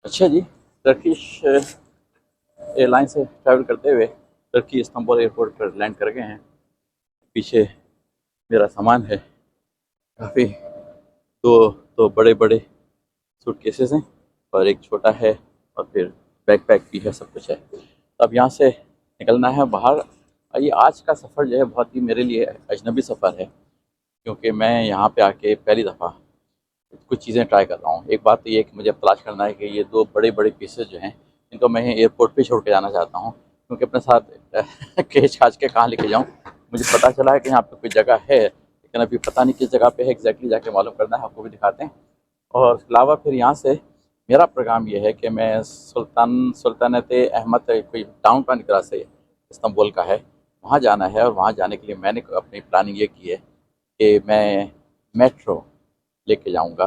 अच्छा जी। Turkish airline से travel करते हुए टर्की इस्तांबुल एयरपोर्ट पर लैंड कर गए हैं। पीछे मेरा सामान है काफ़ी। दो बड़े बड़े सूटकेसेस हैं और एक छोटा है और फिर बैकपैक भी है, सब कुछ है। तो अब यहाँ से निकलना है बाहर। और ये आज का सफ़र जो है बहुत ही मेरे लिए अजनबी सफ़र है, क्योंकि मैं यहाँ पे आके पहली दफ़ा कुछ चीज़ें ट्राई कर रहा हूँ। एक बात तो ये है कि मुझे तलाश करना है कि ये दो बड़े बड़े पीसेस जो हैं इनको मैं एयरपोर्ट पे छोड़ के जाना चाहता हूँ, क्योंकि अपने साथ खींच खाच के कहाँ लेके जाऊँ। मुझे पता चला है कि यहाँ पे कोई जगह है, लेकिन अभी पता नहीं किस जगह पे है एग्जैक्टली, जाके मालूम करना है। आपको भी दिखाते हैं। और उसके अलावा फिर यहाँ से मेरा प्रोग्राम ये है कि मैं सुल्तानत अहमद कोई टाउन प्लान की तरह से इस्तांबुल का है, वहाँ जाना है। और वहाँ जाने के लिए मैंने अपनी प्लानिंग ये की है कि मैं मेट्रो लेके जाऊँगा,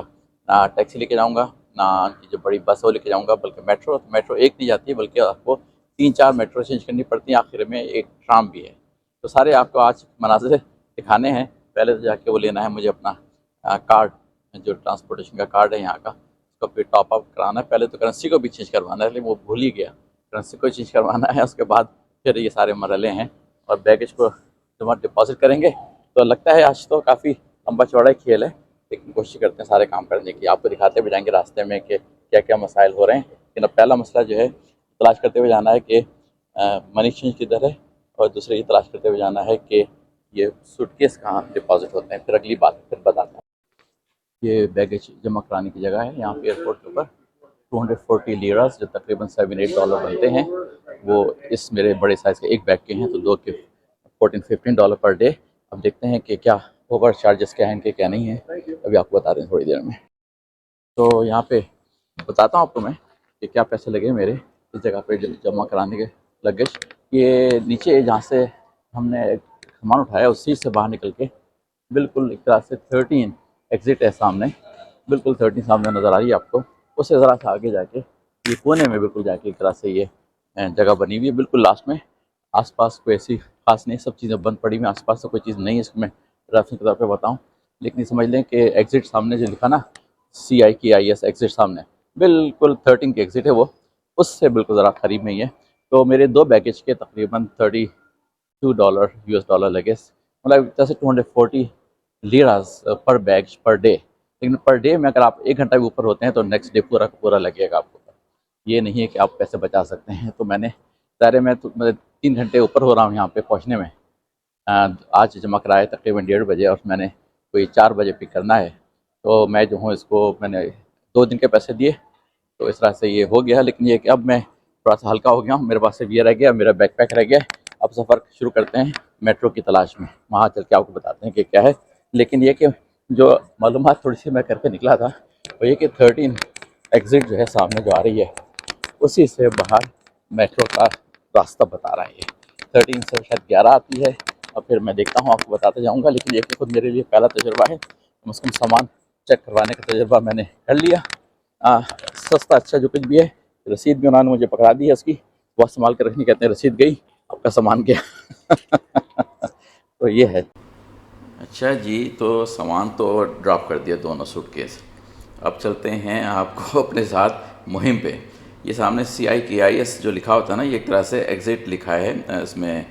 ना टैक्सी लेके जाऊँगा, ना कि जो बड़ी बस है वो लेके जाऊँगा, बल्कि मेट्रो। तो मेट्रो एक नहीं जाती है, बल्कि आपको 3-4 मेट्रो चेंज करनी पड़ती है, आखिर में एक ट्राम भी है। तो सारे आपको आज मनाज़िर दिखाने हैं। पहले तो जाके वो लेना है मुझे अपना कार्ड, जो ट्रांसपोर्टेशन का कार्ड है यहाँ का, उसको फिर टॉप अप कराना है। पहले तो करेंसी को भी चेंज करवाना है, लेकिन वो भूल ही गया। करेंसी को चेंज करवाना है, उसके बाद फिर ये सारे मरहले हैं। और बैगेज को जमा डिपॉज़िट करेंगे। तो लगता है आज तो काफ़ी लंबा चौड़ा ही खेल है, लेकिन कोशिश करते हैं सारे काम करने की। आपको दिखाते भी जाएंगे रास्ते में कि क्या क्या मसाइल हो रहे हैं। लेकिन अब पहला मसला जो है तलाश करते हुए जाना है कि मनी एक्सचेंज किधर है, और दूसरे ये तलाश करते हुए जाना है कि ये सूटकेस कहाँ डिपॉजिट होते हैं। फिर अगली बात फिर बताता हूँ। ये बैगेज जमा कराने की जगह है यहाँ पे एयरपोर्ट के ऊपर। 240 लीरास, जो तकरीबन $7-8 बनते हैं, वो इस मेरे बड़े साइज़ के एक बैग के हैं। तो दो के $14-15 पर डे। अब देखते हैं कि क्या ओवर चार्जेस क्या हैं इनके, क्या नहीं है। अभी आपको बता रहे हैं थोड़ी देर में। तो यहाँ पे बताता हूँ आपको मैं कि क्या पैसे लगे मेरे इस जगह पे जमा कराने के लगेज। ये नीचे जहाँ से हमने सामान उठाया उस सीट से बाहर निकल के बिल्कुल एक तरह से 13 एग्ज़िट है सामने। बिल्कुल 13 सामने नज़र आ रही है आपको। उससे ज़रा सा आगे जाके ये कोने में बिल्कुल जाके एक तरह से ये जगह बनी हुई है बिल्कुल लास्ट में। आसपास कोई ऐसी खास नहीं, सब चीज़ें बंद पड़ी हुई हैं। आसपास तो कोई चीज़ नहीं है इसमें रेफरेंस के तौर पे बताऊँ, लेकिन ये समझ लें कि एग्ज़िट सामने जो लिखा ना, CIKIS एग्ज़िट सामने, बिल्कुल 13 की एग्ज़िट है वो, उससे बिल्कुल ज़रा करीब में ही है। तो मेरे दो बैगेज के तकरीबन $32 US डॉलर लगे, मतलब जैसे 240 लीरास पर बैग पर डे। लेकिन पर डे में अगर आप 1 घंटा भी ऊपर होते हैं तो नेक्स्ट डे पूरा का पूरा लगेगा आपको। ये नहीं है कि आप पैसे बचा सकते हैं। तो मैंने ज़ाहिर है मैं तो मैं 3 घंटे ऊपर हो रहा हूँ यहाँ पे पहुँचने में। आज जमा कराया तकरीबन 1:30 बजे, और मैंने कोई 4 बजे पिक करना है। तो मैं जो हूँ इसको मैंने 2 दिन के पैसे दिए, तो इस तरह से ये हो गया। लेकिन ये कि अब मैं थोड़ा सा हल्का हो गया हूँ, मेरे पास सिर्फ ये रह गया, मेरा बैकपैक रह गया। अब सफ़र शुरू करते हैं मेट्रो की तलाश में, वहाँ चल के आपको बताते हैं कि क्या है। लेकिन ये कि जो मालूमात थोड़ी सी मैं करके निकला था, वो ये कि 13 एग्ज़िट जो है सामने जो आ रही है, उसी से बाहर मेट्रो का रास्ता बता रहा है ये। 13 से शायद 11 आती है, और फिर मैं देखता हूँ, आपको बताते जाऊँगा। लेकिन ये कि खुद मेरे लिए पहला तजुर्बा है, कम से कम सामान चेक करवाने का तजुर्बा मैंने कर लिया। सस्ता अच्छा जो कुछ भी है। रसीद भी उन्होंने मुझे पकड़ा दी है उसकी, बहुत संभाल कर रखनी, कहते हैं रसीद गई आपका सामान गया। तो ये है। अच्छा जी, तो सामान तो ड्रॉप कर दिया दोनों सूटकेस। अब चलते हैं आपको अपने साथ मुहिम पे। ये सामने CIKIS जो लिखा होता है ना, ये एक तरह से एग्ज़िट लिखा है इसमें।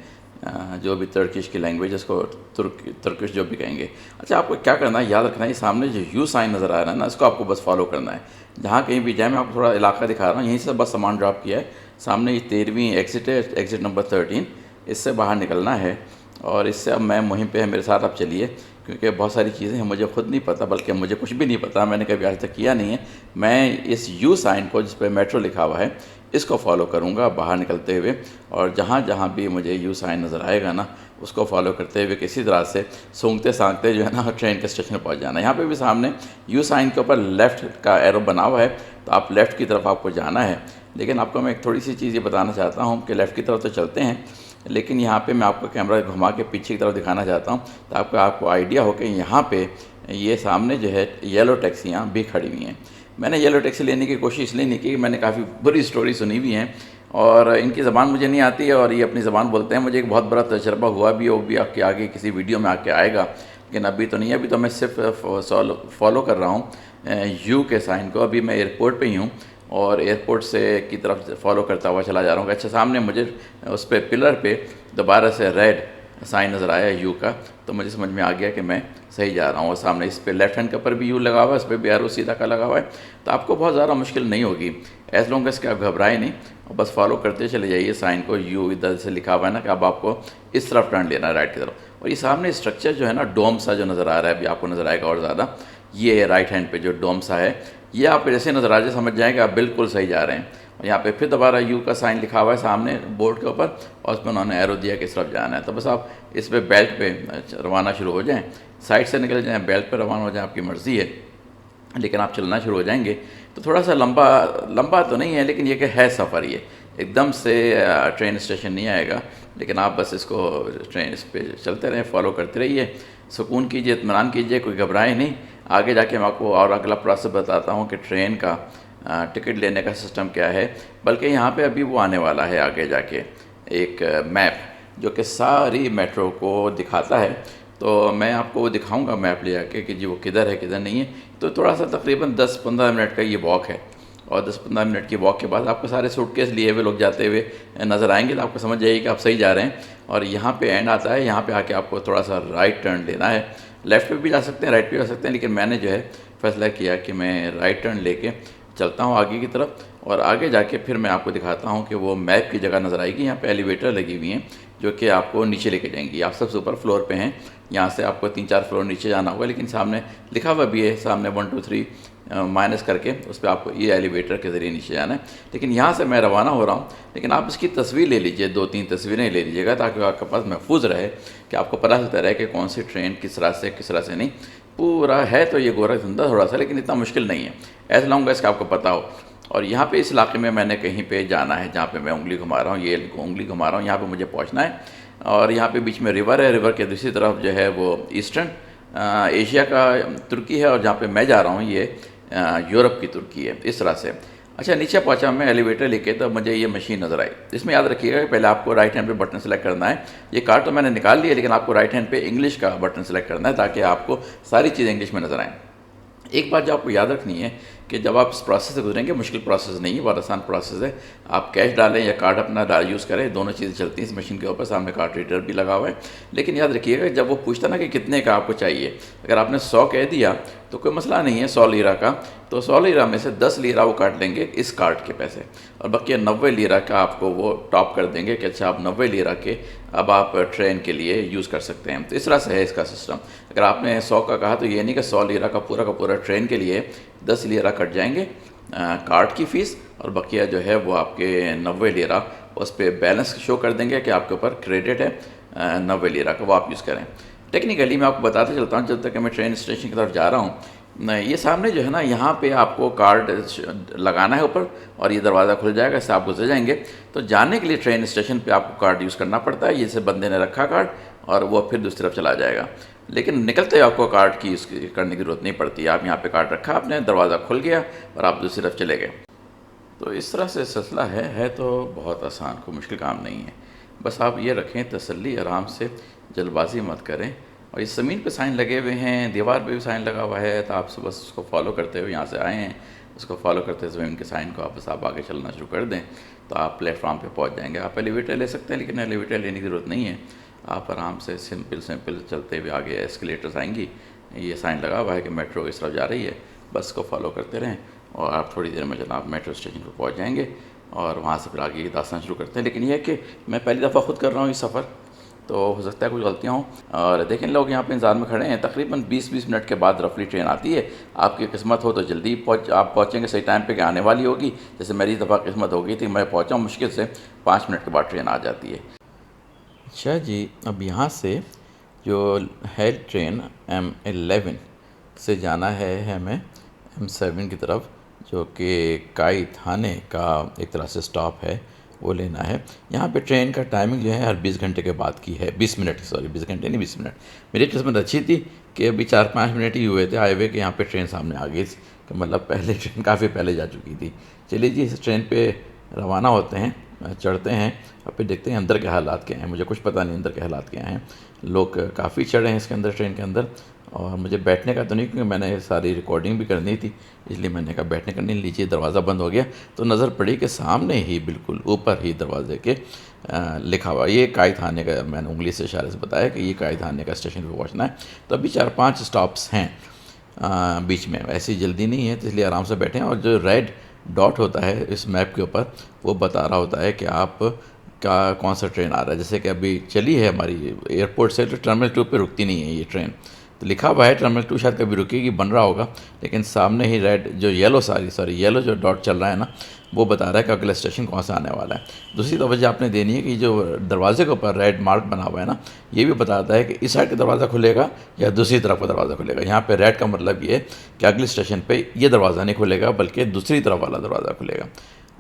जो भी तुर्किश की लैंग्वेज, इसको तुर्किश जो भी कहेंगे। अच्छा, आपको क्या करना है, याद रखना है, ये सामने जो U साइन नज़र आ रहा है ना, इसको आपको बस फॉलो करना है। जहाँ कहीं भी जाए, मैं आपको थोड़ा इलाका दिखा रहा हूँ, यहीं से बस सामान ड्रॉप किया है। सामने ये 13वीं एग्ज़िट है, एग्ज़िट नंबर 13, इससे बाहर निकलना है। और इससे अब मैं मुहिम पे है मेरे साथ, आप चलिए। क्योंकि बहुत सारी चीज़ें हैं मुझे खुद नहीं पता, बल्कि मुझे कुछ भी नहीं पता, मैंने कभी आज तक किया नहीं है। मैं इस U साइन को, जिस पे मेट्रो लिखा हुआ है, इसको फॉलो करूँगा बाहर निकलते हुए। और जहाँ जहाँ भी मुझे U साइन नज़र आएगा ना, उसको फॉलो करते हुए किसी तरह से सूंघते सांघते जो है ना ट्रेन के स्टेशन पर पहुँच जाना। यहाँ पे भी सामने U साइन के ऊपर लेफ़्ट का एरो बना हुआ है, तो आप लेफ़्ट की तरफ आपको जाना है। लेकिन आपको मैं एक थोड़ी सी चीज़ ये बताना चाहता हूँ कि लेफ़्ट की तरफ तो चलते हैं, लेकिन यहाँ पे मैं आपको कैमरा घुमा के पीछे की तरफ दिखाना चाहता हूँ, ताकि आपको आइडिया हो कि यहाँ पे ये सामने जो है येलो टैक्सियाँ भी खड़ी हुई हैं। मैंने येलो टैक्सी लेने की कोशिश इसलिए नहीं की, मैंने काफ़ी बुरी स्टोरी सुनी हुई हैं, और इनकी ज़बान मुझे नहीं आती है, और ये अपनी ज़बान बोलते हैं। मुझे एक बहुत बड़ा तजर्बा हुआ भी है, वो भी आपके आगे किसी वीडियो में आके आएगा, लेकिन अभी तो नहीं है। अभी तो मैं सिर्फ फॉलो कर रहा हूँ U के साइन को। अभी मैं एयरपोर्ट पे ही हूँ, और एयरपोर्ट से की तरफ फॉलो करता हुआ चला जा रहा हूँ। अच्छा, सामने मुझे उस पर पिलर पे दोबारा से रेड साइन नज़र आया यू का, तो मुझे समझ में आ गया कि मैं सही जा रहा हूँ। और सामने इस पर लेफ्ट हैंड के ऊपर भी यू लगा हुआ है, इस पर भी एरो सीधा का लगा हुआ है। तो आपको बहुत ज़्यादा मुश्किल नहीं होगी, एज लॉन्ग एज कि आप घबराएं नहीं और बस फॉलो करते चले जाइए साइन को। यू इधर से लिखा हुआ है ना कि अब आपको इस तरफ टर्न लेना है, राइट की तरफ। और ये सामने स्ट्रक्चर जो है ना, डोम सा जो नज़र आ रहा है, अभी आपको नज़र आएगा और ज़्यादा, ये राइट हैंड पे जो डोम सा है, ये आप जैसे नज़र आ जाए समझ जाएँ कि आप बिल्कुल सही जा रहे हैं। और यहाँ पे फिर दोबारा यू का साइन लिखा हुआ है सामने बोर्ड के ऊपर, और उसमें उन्होंने एरो दिया कि इस तरफ जाना है। तो बस आप इस पे बेल्ट पे रवाना शुरू हो जाएं, साइड से निकल जाएं, बेल्ट पे रवाना हो जाएं, आपकी मर्ज़ी है। लेकिन आप चलना शुरू हो जाएंगे तो थोड़ा सा लंबा तो नहीं है, लेकिन ये कि है सफ़र, ये एकदम से ट्रेन स्टेशन नहीं आएगा। लेकिन आप बस इसको ट्रेन इस पर चलते रहें, फॉलो करते रहिए, सुकून कीजिए, इत्मीनान कीजिए, कोई घबराए नहीं। आगे जाके मैं आपको और अगला प्रोसेस बताता हूँ कि ट्रेन का टिकट लेने का सिस्टम क्या है। बल्कि यहाँ पे अभी वो आने वाला है आगे जाके एक मैप जो कि सारी मेट्रो को दिखाता है। तो मैं आपको वो दिखाऊंगा मैप ले जाके कि जी वो किधर है किधर नहीं है। तो थोड़ा सा तकरीबन 10-15 मिनट का ये वॉक है, और 10-15 मिनट की वॉक के बाद आपको सारे सूटकेस लिए हुए लोग जाते हुए नज़र आएंगे, तो आपको समझ जाइए कि आप सही जा रहे हैं। और यहाँ पे एंड आता है, यहाँ पे आके आपको थोड़ा सा राइट टर्न लेना है। लेफ़्ट पे भी जा सकते हैं, राइट पे जा सकते हैं, लेकिन मैंने जो है फैसला किया कि मैं राइट टर्न लेके चलता हूँ आगे की तरफ। और आगे जाके फिर मैं आपको दिखाता हूँ कि वो मैप की जगह नज़र आएगी। यहाँ पे एलिवेटर लगी हुई हैं जो कि आपको नीचे लेके जाएंगी। आप सबसे ऊपर फ्लोर पे हैं, यहाँ से आपको 3-4 फ्लोर नीचे जाना होगा, लेकिन सामने लिखा हुआ भी है, सामने 1 2 3 माइनस करके उस पर आपको ये एलिवेटर के ज़रिए नीचे जाना है। लेकिन यहाँ से मैं रवाना हो रहा हूँ, लेकिन आप इसकी तस्वीर ले लीजिए, 2-3 तस्वीरें ले लीजिएगा, ताकि आपके पास महफूज रहे कि आपको पता चलता रहे कि कौन सी ट्रेन किस तरह से नहीं। पूरा है तो ये गोरा धंधा थोड़ा सा, लेकिन इतना मुश्किल नहीं है, एज लॉन्ग एज आपको पता हो। और यहाँ पे इस इलाके में मैंने कहीं पे जाना है, जहाँ पे मैं उंगली घुमा रहा हूँ, ये उंगली घुमा रहा हूँ, यहाँ पे मुझे पहुँचना है। और यहाँ पे बीच में रिवर है, रिवर के दूसरी तरफ जो है वो ईस्टर्न एशिया का तुर्की है, और जहाँ पे मैं जा रहा हूँ ये यूरोप की तुर्की है, इस तरह से। अच्छा, नीचे पहुँचा मैं एलिवेटर लेके, तो मुझे ये मशीन नज़र आई। इसमें याद रखिएगा कि पहले आपको राइट हैंड पे बटन सेलेक्ट करना है। ये कार्ड तो मैंने निकाल लिया, लेकिन आपको राइट हैंड पे इंग्लिश का बटन सेलेक्ट करना है, ताकि आपको सारी चीज़ें इंग्लिश में नज़र आएँ। एक बात जो आपको याद रखनी है कि जब आप इस प्रोसेस से गुजरेंगे, मुश्किल प्रोसेस नहीं है, बहुत आसान प्रोसेस है। आप कैश डालें या कार्ड अपना यूज़ करें, दोनों चीज़ें चलती हैं इस मशीन के ऊपर। सामने कार्ड रीडर भी लगा हुआ है। लेकिन याद रखिएगा, जब वो पूछता ना कि कितने का आपको चाहिए, अगर आपने 100 कह दिया तो कोई मसला नहीं है 100 लीरा का, तो 100 लीरा में से 10 लीरा वो काट लेंगे इस कार्ड के पैसे, और बाकी 90 लीरा का आपको वो टॉप कर देंगे कि अच्छा आप 90 लीरा के अब आप ट्रेन के लिए यूज़ कर सकते हैं। तो इस तरह से है इसका सिस्टम। अगर आपने 100 का कहा तो ये नहीं कि 100 लीरा का पूरा ट्रेन के लिए 10 लीरा कट जाएंगे कार्ड की फ़ीस, और बकिया जो है वो आपके 90 लीरा उस पर बैलेंस शो कर देंगे कि आपके ऊपर क्रेडिट है 90 लीरा का, वो आप यूज़ करें। टेक्निकली मैं आपको बताते चलता हूँ जब तक मैं ट्रेन स्टेशन की तरफ जा रहा हूँ। ये सामने जो है ना, यहाँ पे आपको कार्ड लगाना है ऊपर, और ये दरवाज़ा खुल जाएगा, इससे आप गुजर जाएंगे। तो जाने के लिए ट्रेन स्टेशन पे आपको कार्ड यूज़ करना पड़ता है। जैसे बंदे ने रखा कार्ड और वो फिर दूसरी तरफ चला जाएगा, लेकिन निकलते ही आपको कार्ड की यूज़ करने की ज़रूरत नहीं पड़ती। आप यहाँ पे कार्ड रखा आपने, दरवाज़ा खुल गया और आप दूसरी तरफ चले गए। तो इस तरह से सिलसिला है तो बहुत आसान, कोई मुश्किल काम नहीं है। बस आप ये रखें तसल्ली, आराम से, जल्दबाजी मत करें। और इस ज़मीन पे साइन लगे हुए हैं, दीवार पे भी साइन लगा हुआ है, तो आप बस उसको फॉलो करते हुए यहाँ से आए हैं, उसको फॉलो करते हुए ज़मीन के साइन को आप बस आप आगे चलना शुरू कर दें, तो आप प्लेटफॉर्म पे पहुँच जाएंगे। आप एलिवेटर ले सकते हैं, लेकिन एलिवेटर लेने की ज़रूरत नहीं है। आप आराम से सिंपल चलते हुए आगे एस्केलेटर्स आएंगी। ये साइन लगा हुआ है कि मेट्रो इस तरफ जा रही है, बस को फॉलो करते रहें और आप थोड़ी देर में जनाब मेट्रो स्टेशन पर पहुँच जाएंगे, और वहाँ से फिर आगे दास्तान शुरू करते हैं। लेकिन यह है कि मैं पहली दफ़ा खुद कर रहा हूँ ये सफ़र, तो हो सकता है कुछ गलतियाँ हों। और देखें, लोग यहाँ पे इंतज़ार में खड़े हैं, तकरीबन 20-20 मिनट के बाद रफली ट्रेन आती है। आपकी किस्मत हो तो जल्दी आप पहुँचेंगे सही टाइम पे कि आने वाली होगी। जैसे मेरी दफ़ा किस्मत हो गई थी, मैं पहुँचा मुश्किल से 5 मिनट के बाद ट्रेन आ जाती है। अच्छा जी, अब यहाँ से जो है ट्रेन M11 से जाना है हमें M7 की तरफ, जो कि काई थाने का एक तरह से स्टॉप है, वो लेना है। यहाँ पे ट्रेन का टाइमिंग जो है हर 20 घंटे के बाद की है, 20 मिनट, सॉरी 20 घंटे नहीं 20 मिनट। मेरी किस्मत अच्छी थी कि अभी 4-5 मिनट ही हुए थे आए हुए कि यहाँ पे ट्रेन सामने आ गई, कि मतलब पहले ट्रेन काफ़ी पहले जा चुकी थी। चलिए जी, इस ट्रेन पे रवाना होते हैं, चढ़ते हैं और फिर देखते हैं अंदर के हालात क्या हैं। मुझे कुछ पता नहीं अंदर के हालात क्या हैं। लोग काफ़ी चढ़े हैं इसके अंदर, ट्रेन के अंदर, और मुझे बैठने का तो नहीं, क्योंकि मैंने सारी रिकॉर्डिंग भी करनी थी, इसलिए मैंने कहा बैठने का नहीं, लीजिए दरवाज़ा बंद हो गया तो नज़र पड़ी कि सामने ही बिल्कुल ऊपर ही दरवाजे के लिखा हुआ, ये काई थाने का, मैंने उंगली से इशारे से बताया कि ये काई थाने का स्टेशन पे पहुंचना है। तो अभी 4-5 स्टॉप्स हैं बीच में, ऐसी जल्दी नहीं है, तो इसलिए आराम से बैठें। और जो रेड डॉट होता है इस मैप के ऊपर, वो बता रहा होता है कि आप का कौन सा ट्रेन आ रहा है। जैसे कि अभी चली है हमारी एयरपोर्ट से, तो टर्मिनल 2 पे रुकती नहीं है ये ट्रेन, तो लिखा हुआ है टर्मिनल 2 शायद कभी रुकेगी, बन रहा होगा, लेकिन सामने ही रेड जो येलो येलो जो डॉट चल रहा है ना, वो बता रहा है कि अगला स्टेशन कौन सा आने वाला है। दूसरी तवज्जो आपने देनी है कि जो दरवाजे के ऊपर रेड मार्क बना हुआ है ना, ये भी बताता है कि इस साइड का दरवाज़ा खुलेगा या दूसरी तरफ का दरवाज़ा खुलेगा। यहाँ पे रेड का मतलब ये है कि अगले स्टेशन पे ये दरवाज़ा नहीं खुलेगा, बल्कि दूसरी तरफ वाला दरवाज़ा खुलेगा।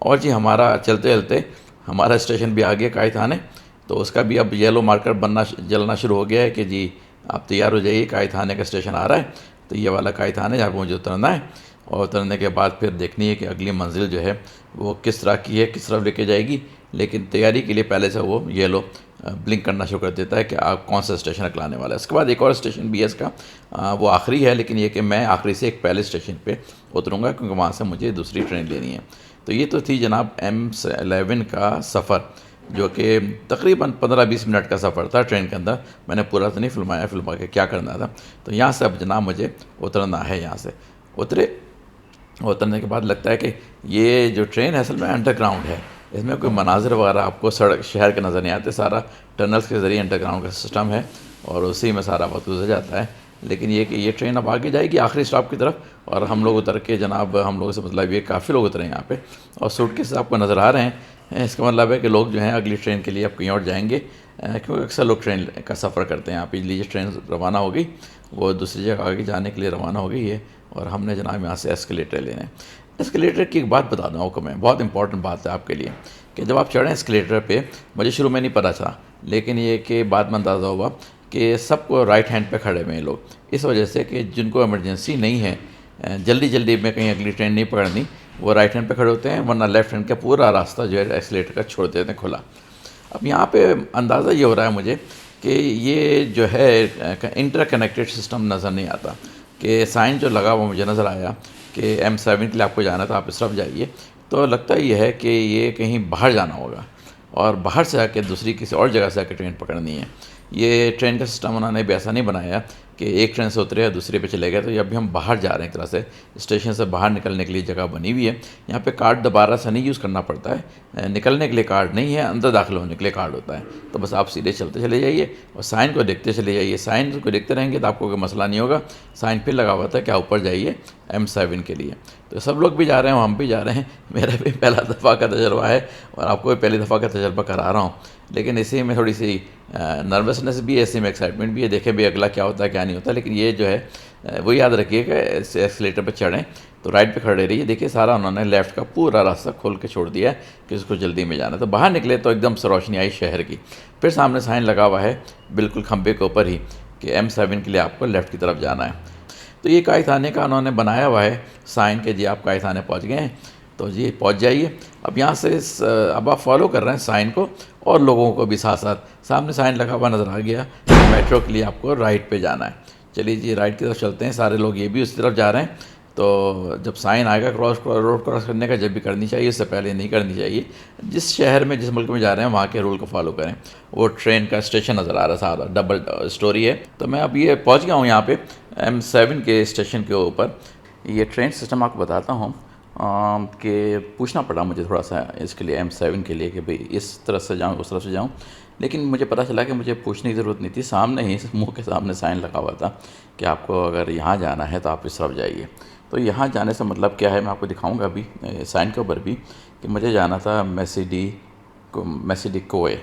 और जी हमारा चलते चलते हमारा स्टेशन भी आ गया काई थाने, तो उसका भी अब येलो मार्कर जलना शुरू हो गया है कि जी आप तैयार हो जाइए, काई थाने का स्टेशन आ रहा है। तो ये वाला काई थाने जहाँ पर मुझे उतरना है, और उतरने के बाद फिर देखनी है कि अगली मंजिल जो है वो किस तरह की है, किस तरफ लेके जाएगी। लेकिन तैयारी के लिए पहले से वो येलो ब्लिंक करना शुरू कर देता है कि आप कौन सा स्टेशन निकलाने वाला है। उसके बाद एक और स्टेशन भी है इसका, वो आखिरी है, लेकिन ये कि मैं आखिरी से एक पहले स्टेशन पे उतरूँगा, क्योंकि वहाँ से मुझे दूसरी ट्रेन लेनी है। तो ये तो थी जनाब M11 का सफ़र, जो कि तकरीबन 15-20 मिनट का सफ़र था ट्रेन के अंदर। मैंने पूरा तो नहीं फिल्मा के क्या करना था। तो यहाँ से अब जनाब मुझे उतरना है। यहाँ से उतरने के बाद लगता है कि ये जो ट्रेन है असल में अंडरग्राउंड है, इसमें कोई मनाजिर वगैरह आपको सड़क शहर के नज़र नहीं आते, सारा टनल्स के ज़रिए अंडरग्राउंड का सिस्टम है, और उसी में सारा वक्त गुजर जाता है। लेकिन ये कि ये ट्रेन अब आगे जाएगी आखिरी स्टॉप की तरफ, और हम लोग उतर के जनाब, हम लोगों से मतलब ये काफ़ी लोग उतरे यहाँ पे, और सूटकेस आपको नज़र आ रहे हैं। इसका मतलब है कि लोग जो हैं अगली ट्रेन के लिए अब कहीं और जाएंगे, क्योंकि अक्सर लोग ट्रेन का सफ़र करते हैं यहाँ पे। लीजिए ट्रेन रवाना हो गई, वो दूसरी जगह आगे जाने के लिए रवाना हो गई है, और हमने जनाब यहाँ से एस्केलेटर लेने। एस्केलेटर की एक बात बता दूँ आपको मैं, बहुत इंपॉर्टेंट बात है आपके लिए, कि जब आप चढ़ें एस्केलेटर पे, मुझे शुरू में नहीं पता था, लेकिन ये कि बाद में अंदाज़ा हुआ कि सबको राइट हैंड पे खड़े हुए हैं लोग, इस वजह से कि जिनको इमरजेंसी नहीं है, जल्दी जल्दी में कहीं अगली ट्रेन नहीं पकड़नी, वो राइट हैंड पे खड़े होते हैं, वरना लेफ्ट हैंड का पूरा रास्ता जो है एस्केलेटर का छोड़ देते हैं खुला। अब यहाँ पे अंदाज़ा ये हो रहा है मुझे कि ये जो है इंटरकनेक्टेड सिस्टम नज़र नहीं आता, कि साइन जो लगा वो मुझे नज़र आया कि M7 के लिए आपको जाना था, आप इस तरफ जाइए, तो लगता ही है कि ये कहीं बाहर जाना होगा, और बाहर से आके दूसरी किसी और जगह से आके ट्रेन पकड़नी है। ये ट्रेन का सिस्टम उन्होंने भी ऐसा नहीं बनाया कि एक ट्रेन से उतरे या दूसरे पे चले गए। तो अभी हम बाहर जा रहे हैं, एक तरह से स्टेशन से बाहर निकलने के लिए जगह बनी हुई है। यहाँ पे कार्ड दोबारा से नहीं यूज़ करना पड़ता है, निकलने के लिए कार्ड नहीं है, अंदर दाखिल होने के लिए कार्ड होता है। तो बस आप सीधे चलते चले जाइए और साइन को देखते चले जाइए। साइन को देखते रहेंगे तो आपको कोई मसला नहीं होगा। साइन फिर लगा हुआ था कि आप ऊपर जाइए M7 के लिए। तो सब लोग भी जा रहे हैं, हम भी जा रहे हैं। मेरा भी पहला दफ़ा का तजर्बा है, और आपको भी पहली दफ़ा का तजर्बा करा रहा हूँ। लेकिन इसी में थोड़ी सी नर्वसनेस भी है, इसी में एक्साइटमेंट भी है, देखें भी अगला क्या होता है क्या नहीं होता। लेकिन ये जो है वो याद रखिए कि एस्केलेटर पर चढ़ें तो राइट पे खड़े रहिए। देखिए सारा उन्होंने लेफ़्ट का पूरा रास्ता खोल के छोड़ दिया है कि उसको जल्दी में जाना है। तो बाहर निकले तो एकदम से रोशनी आई शहर की। फिर सामने साइन लगा हुआ है बिल्कुल खंबे के ऊपर ही कि M7 के लिए आपको लेफ़्ट की तरफ जाना है। तो ये काई थाने का उन्होंने बनाया हुआ है साइन के, जी आप काई थाने पहुँच गए हैं, तो जी पहुँच जाइए। अब यहाँ से अब आप फॉलो कर रहे हैं साइन को, और लोगों को भी साथ साथ। सामने साइन लगा हुआ नज़र आ गया, मेट्रो के लिए आपको राइट पे जाना है। चलिए जी राइट की तरफ चलते हैं, सारे लोग ये भी उस तरफ जा रहे हैं। तो जब साइन आएगा रोड क्रॉस करने का, जब भी करनी चाहिए, इससे पहले नहीं करनी चाहिए। जिस शहर में जिस मुल्क में जा रहे हैं वहाँ के रूल को फॉलो करें। वो ट्रेन का स्टेशन नज़र आ रहा है, सारा डबल स्टोरी है। तो मैं अब ये पहुँच गया हूँ यहाँ पे M7 के स्टेशन के ऊपर। ये ट्रेन सिस्टम आपको बताता हूँ कि पूछना पड़ा मुझे थोड़ा सा इसके लिए, M7 के लिए, कि भाई इस तरफ से जाऊँ उस तरफ से जाऊँ। लेकिन मुझे पता चला कि मुझे पूछने की ज़रूरत नहीं थी, सामने ही मुंह के सामने साइन लगा हुआ था कि आपको अगर यहाँ जाना है तो आप इस तरफ जाइए। तो यहाँ जाने से मतलब क्या है मैं आपको दिखाऊंगा अभी साइन के ऊपर भी, कि मुझे जाना था मेसिडिकोए।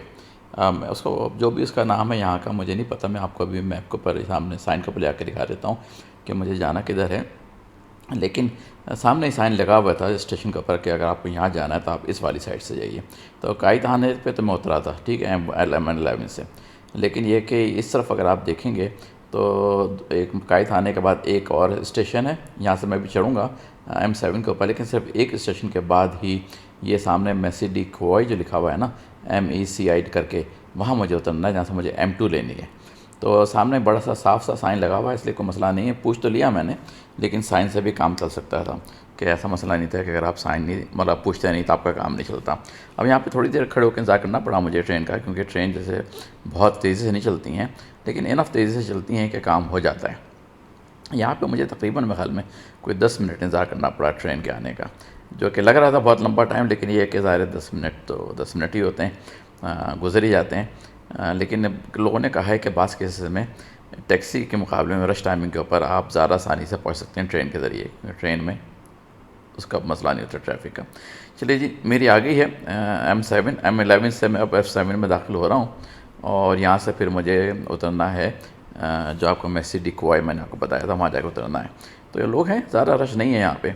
उसको जो भी उसका नाम है यहाँ का मुझे नहीं पता, मैं आपको अभी मैप के ऊपर सामने साइन के ऊपर ले आकर दिखा देता हूँ कि मुझे जाना किधर है। लेकिन सामने ही साइन लगा हुआ था स्टेशन के ऊपर कि अगर आपको यहाँ जाना है तो आप इस वाली साइड से जाइए। तो काई थाने पे तो मैं उतरा था, ठीक है, M11 से। लेकिन ये कि इस तरफ अगर आप देखेंगे तो एक काई थाने के बाद एक और स्टेशन है, यहाँ से मैं भी चढ़ूँगा M7 के ऊपर। लेकिन सिर्फ एक स्टेशन के बाद ही ये सामने मेसिडिकोए जो लिखा हुआ है ना, MECI करके, वहाँ मुझे उतरना है, जहाँ से मुझे M2 लेनी है। तो सामने बड़ा सा साफ सा साइन लगा हुआ है, इसलिए कोई मसला नहीं है। पूछ तो लिया मैंने, लेकिन साइन से भी काम चल सकता था, कि ऐसा मसला नहीं था कि अगर आप साइन नहीं मतलब पूछते नहीं तो आपका काम नहीं चलता। अब यहाँ पे थोड़ी देर खड़े होकर इंतजार करना पड़ा मुझे ट्रेन का, क्योंकि ट्रेन जैसे बहुत तेज़ी से नहीं चलती हैं, लेकिन इनफ तेज़ी से चलती हैं कि काम हो जाता है। यहाँ पे मुझे तकरीबन मेरे ख्याल में कोई 10 मिनट इंतज़ार करना पड़ा ट्रेन के आने का, जो कि लग रहा था बहुत लंबा टाइम, लेकिन ये है कि ज़ाहिर है 10 मिनट तो 10 मिनट ही होते हैं, गुजर ही जाते हैं। लेकिन लोगों ने कहा है कि बास केसेस में टैक्सी के मुकाबले में रश टाइमिंग के ऊपर आप ज़्यादा आसानी से पहुँच सकते हैं ट्रेन के ज़रिए, ट्रेन में उसका मसला नहीं होता ट्रैफिक का। चलिए जी, मेरी आ गई है M7 M11 से मैं अब F7 में दाखिल हो रहा हूँ, और यहाँ से फिर मुझे उतरना है जो आपको मेसी डी क्वाई मैंने आपको बताया था, वहाँ जाकर उतरना है। तो ये लोग हैं, ज़्यादा रश नहीं है यहाँ पे।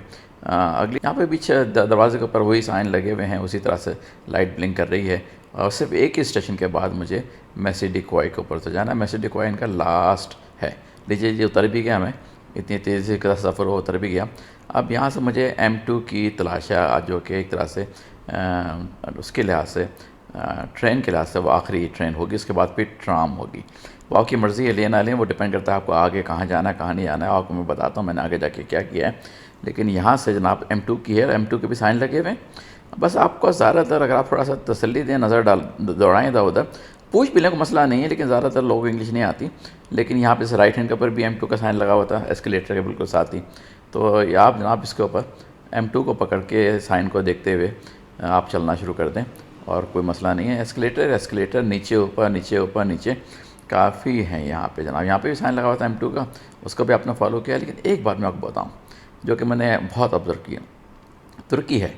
अगली यहाँ पे पीछे दरवाजे के ऊपर वही साइन लगे हुए हैं, उसी तरह से लाइट ब्लिंक कर रही है, और सिर्फ एक ही स्टेशन के बाद मुझे मेसी डी क्वाई के ऊपर तो जाना है। मेसी डी क्वाई इनका लास्ट है। लीजिए जी, उतर भी गया मैं, इतनी तेज़ी का सफ़र हो उतर भी गया। अब यहाँ से मुझे M2 की तलाश है, जो कि एक तरह से उसके लिहाज से ट्रेन के लिहाज से वो आखिरी ट्रेन होगी, उसके बाद फिर ट्राम होगी। वो आपकी मर्ज़ी है, लेना लें, वो डिपेंड करता है आपको आगे कहाँ जाना है कहाँ नहीं जाना है। आपको मैं बताता हूँ मैंने आगे जाके क्या किया है। लेकिन यहाँ से जनाब M2 की है, M2 के भी साइन लगे हुए हैं। बस आपको ज़्यादातर अगर आप थोड़ा सा तसल्ली दें, नज़र दौड़ाएँ इधर उधर, पूछ भी लें, कोई मसला नहीं है, लेकिन ज़्यादातर लोगों को इंग्लिश नहीं आती। लेकिन यहाँ पे से राइट हैंड के ऊपर भी M2 का साइन लगा हुआ था, एस्केलेटर के बिल्कुल साथ ही। तो आप जनाब इसके ऊपर M2 को पकड़ के साइन को देखते हुए आप चलना शुरू कर दें, और कोई मसला नहीं है। एस्केलेटर नीचे ऊपर नीचे ऊपर नीचे काफ़ी हैं यहाँ पे जनाब। यहाँ पे भी साइन लगा हुआ था M2 का, उसको भी आपने फॉलो किया। लेकिन एक बात मैं आपको बताऊँ जो कि मैंने बहुत ऑब्ज़र्व किया, तुर्की है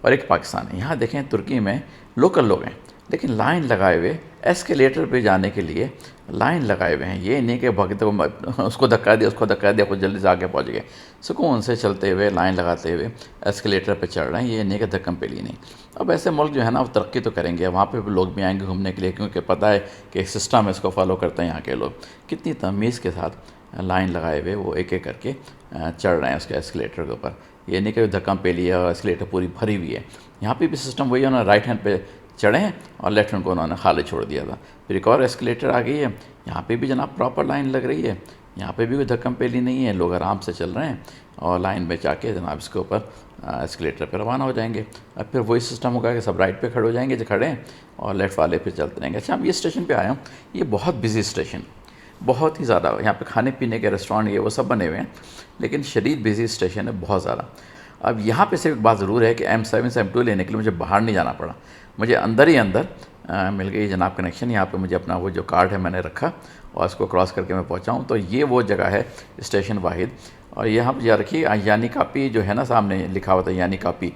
और एक पाकिस्तान है। यहाँ देखें, तुर्की में लोकल लोग हैं, लेकिन लाइन लगाए हुए एस्केलेटर पे जाने के लिए लाइन लगाए हुए हैं। ये नहीं कि भागते हुए उसको धक्का दिया कुछ जल्दी से आगे पहुँच गए। सुकून से चलते हुए लाइन लगाते हुए एस्केलेटर पे चढ़ रहे हैं, ये नहीं कि धक्कम पेली नहीं। अब ऐसे मुल्क जो है ना वो तरक्की तो करेंगे, वहाँ पे भी लोग भी आएंगे घूमने के लिए, क्योंकि पता है कि एक सिस्टम है, इसको फॉलो करते हैं यहाँ के लोग। कितनी तमीज़ के साथ लाइन लगाए हुए वो एक एक करके चढ़ रहे हैं उसके एस्केलेटर के ऊपर। ये नहीं कि धक्का पेली है और एस्केलेटर पूरी भरी हुई है। यहाँ पे भी सिस्टम वही है, उन्होंने राइट हैंड पे चढ़े हैं और लेफ्ट हैंड को उन्होंने खाली छोड़ दिया था। फिर एक और एस्केलेटर आ गई है, यहाँ पे भी जनाब प्रॉपर लाइन लग रही है, यहाँ पे भी कोई धक्कम पेली नहीं है, लोग आराम से चल रहे हैं और लाइन में जाके जनाब इसके ऊपर एस्केलेटर पर रवाना हो जाएंगे। अब फिर वही सिस्टम होगा कि सब राइट पे खड़े हो जाएंगे जो खड़े हैं, और लेफ्ट वाले फिर चलते रहेंगे। अच्छा, अब ये स्टेशन पे आया हूँ, ये बहुत बिजी स्टेशन, बहुत ही ज़्यादा। यहाँ पे खाने पीने के रेस्टोरेंट ये वो सब बने हुए हैं, लेकिन शदीद बिजी स्टेशन है, बहुत ज़्यादा। अब यहाँ पे सिर्फ एक बात ज़रूर है कि M7 से M2 लेने के लिए मुझे बाहर नहीं जाना पड़ा, मुझे अंदर ही अंदर मिल गई जनाब कनेक्शन। यहाँ पे मुझे अपना वो जो कार्ड है मैंने रखा और इसको क्रॉस करके मैं पहुँचा हूँ। तो ये वो जगह है स्टेशन वाहिद, और यहाँ पर या रखिए यानी कापी जो है ना, सामने लिखा हुआ था यानी कापी,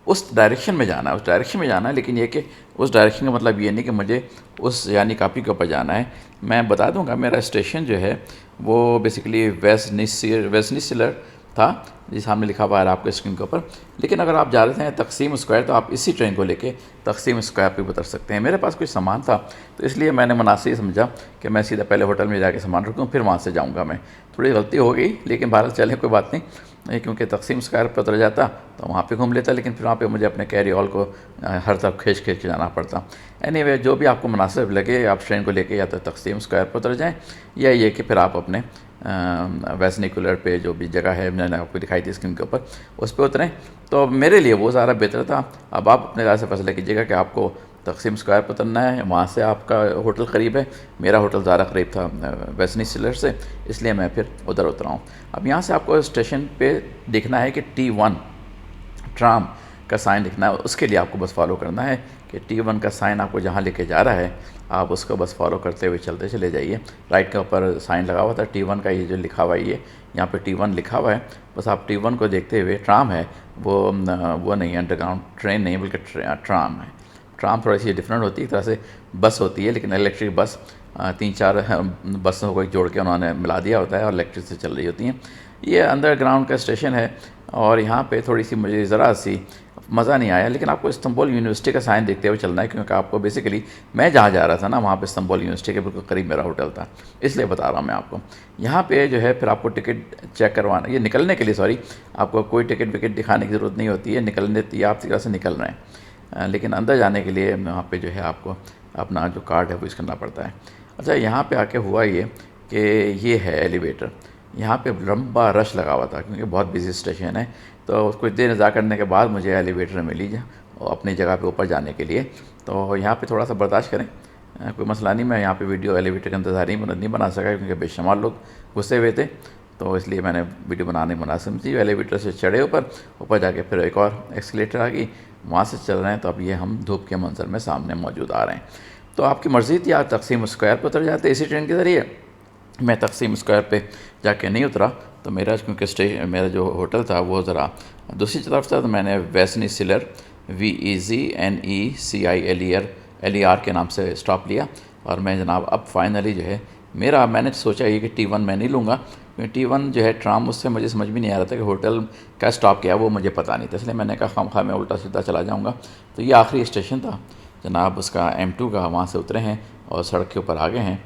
उस डायरेक्शन में जाना है, उस डायरेक्शन में जाना है। लेकिन ये कि उस डायरेक्शन का मतलब ये नहीं कि मुझे उस यानी कापी के ऊपर जाना है। मैं बता दूंगा, मेरा स्टेशन जो है वो बेसिकली वेस्टनिस्लर था, जिस सामने लिखा हुआ है आपके स्क्रीन के ऊपर। लेकिन अगर आप जा रहे थे तकसीम स्क्वायर, तो आप इसी ट्रेन को लेके तकसीम स्क्वायर पे उतर सकते हैं। मेरे पास कुछ सामान था, तो इसलिए मैंने मुनासिब समझा कि मैं सीधा पहले होटल में जाके सामान रखूँ, फिर वहाँ से जाऊँगा। मैं थोड़ी गलती हो गई, लेकिन भारत चले कोई बात नहीं, क्योंकि तकसीम स्क्वायर पर उतर जाता तो वहाँ पे घूम लेता, लेकिन फिर वहाँ पे मुझे अपने कैरी ऑल को हर तरफ खींच के जाना पड़ता। एनीवे, जो भी आपको मुनासिब लगे, आप ट्रेन को लेके या तो तकसीम स्क्वायर पर उतर जाएँ, या ये कि फिर आप अपने वेस्निकुलर पे जो भी जगह है मैंने आपको दिखाई थी स्क्रीन के ऊपर, उस पर उतरें। तो मेरे लिए वो ज़्यादा बेहतर था। अब आप अपने राय से फैसला कीजिएगा कि आपको तकसीम स्क्वायर पर उतरना है, वहाँ से आपका होटल करीब है। मेरा होटल ज़्यादा करीब था वेस्टनिस्लर से, इसलिए मैं फिर उधर उतरा हूँ। अब यहाँ से आपको स्टेशन पे देखना है कि T1 ट्राम का साइन लिखना है, उसके लिए आपको बस फॉलो करना है कि T1 का साइन आपको जहाँ लेके जा रहा है, आप उसको बस फॉलो करते हुए चलते चले जाइए। राइट के ऊपर साइन लगा हुआ था T1 का, ये जो लिखा हुआ है, ये यहाँ पे T1 लिखा हुआ है। बस आप T1 को देखते हुए, ट्राम है वो नहीं, अंडरग्राउंड ट्रेन नहीं बल्कि ट्राम है। ट्राम थोड़ी सी डिफरेंट होती है, एक तरह से बस होती है, लेकिन इलेक्ट्रिक बस 3-4 बसों को जोड़ के उन्होंने मिला दिया होता है और इलेक्ट्रिक से चल रही होती हैं। ये अंडरग्राउंड का स्टेशन है, और यहाँ पे थोड़ी सी मुझे ज़रा सी मज़ा नहीं आया। लेकिन आपको इस्तांबुल यूनिवर्सिटी का साइन देखते हुए चलना है, क्योंकि आपको बेसिकली मैं जहाँ जा रहा था ना, वहाँ पे इस्तांबुल यूनिवर्सिटी के बिल्कुल करीब मेरा होटल था, इसलिए बता रहा हूँ मैं आपको। यहाँ पे जो है फिर आपको टिकट चेक करवाना, ये निकलने के लिए सॉरी, आपको कोई टिकट विकट दिखाने की ज़रूरत नहीं होती है, निकलने आप तरह से निकल रहे हैं। लेकिन अंदर जाने के लिए वहाँ पे जो है आपको अपना जो कार्ड है वो यूज़ करना पड़ता है। अच्छा, यहाँ पे आके हुआ ये कि ये है एलिवेटर। यहाँ पे लंबा रश लगा हुआ था क्योंकि बहुत बिजी स्टेशन है। तो कुछ देर इंतज़ार करने के बाद मुझे एलिवेटर मिली अपनी जगह पे ऊपर जाने के लिए। तो यहाँ पे थोड़ा सा बर्दाश्त करें, कोई मसला नहीं। मैं यहाँ पे वीडियो एलिवेटर का इंतज़ार नहीं बना सका क्योंकि बेशुमार लोग घुसे हुए थे, तो इसलिए मैंने वीडियो बनाने मुनासिब समझी। एलिवेटर से चढ़े ऊपर जाके फिर एक और एस्केलेटर आ गई, वहाँ से चल रहे हैं। तो अब ये हम धूप के मंजर में सामने मौजूद आ रहे हैं। तो आपकी मर्ज़ी थी, आप तकसीम स्क्वायर पर उतर जाते इसी ट्रेन के ज़रिए। मैं तकसीम स्क्वायर पे जाके नहीं उतरा, तो मेरा क्योंकि मेरा जो होटल था वो ज़रा दूसरी तरफ था, तो मैंने वेस्नी सिलर VEZNECILER के नाम से स्टॉप लिया। और मैं जनाब अब फाइनली जो है मैंने सोचा ये कि T1 मैं नहीं लूँगा, क्योंकि T1 जो है ट्राम, उससे मुझे समझ भी नहीं आ रहा था कि होटल का स्टॉप क्या वो मुझे पता नहीं था। इसलिए मैंने कहा खामखा मैं उल्टा सीधा चला जाऊँगा। तो ये आखिरी स्टेशन था जनाब उसका M2 का, वहाँ से उतरे हैं और सड़क के ऊपर आ गए हैं।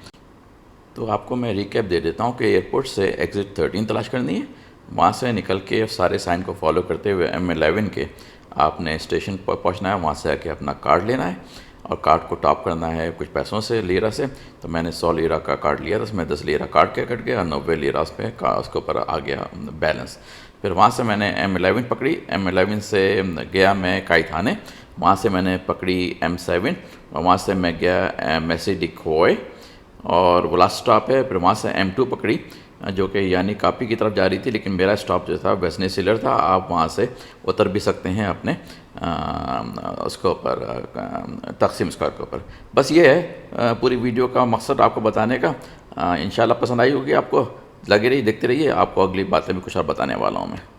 तो आपको मैं रिकैप दे देता हूँ कि एयरपोर्ट से एग्ज़िट 13 तलाश करनी है, वहाँ से निकल के सारे साइन को फॉलो करते हुए M11 के आपने स्टेशन पर पहुँचना है। वहाँ से आके अपना कार्ड लेना है और कार्ड को टॉप करना है कुछ पैसों से, लीरा से। तो मैंने 100 लीरा का कार्ड लिया था, उसमें 10 लीरा कार्ड के कट गया और 90 लीरा उसके ऊपर आ गया बैलेंस। फिर वहाँ से मैंने M11 पकड़ी, M11 से गया मैं काई थाने, वहाँ से मैंने पकड़ी M7 और वहाँ से मैं गया मैसीडिकोय और वो लास्ट स्टॉप है। फिर वहाँ से M2 पकड़ी जो कि यानी कापी की तरफ जा रही थी, लेकिन मेरा स्टॉप जो था वेस्नी सिलर था। आप वहाँ से उतर भी सकते हैं अपने उसके ऊपर तकसीम स्क्वायर के ऊपर। बस ये है पूरी वीडियो का मकसद आपको बताने का। इंशाल्लाह पसंद आई होगी आपको, लगे रहिए देखते रहिए, आपको अगली बातें भी कुछ और बताने वाला हूँ मैं।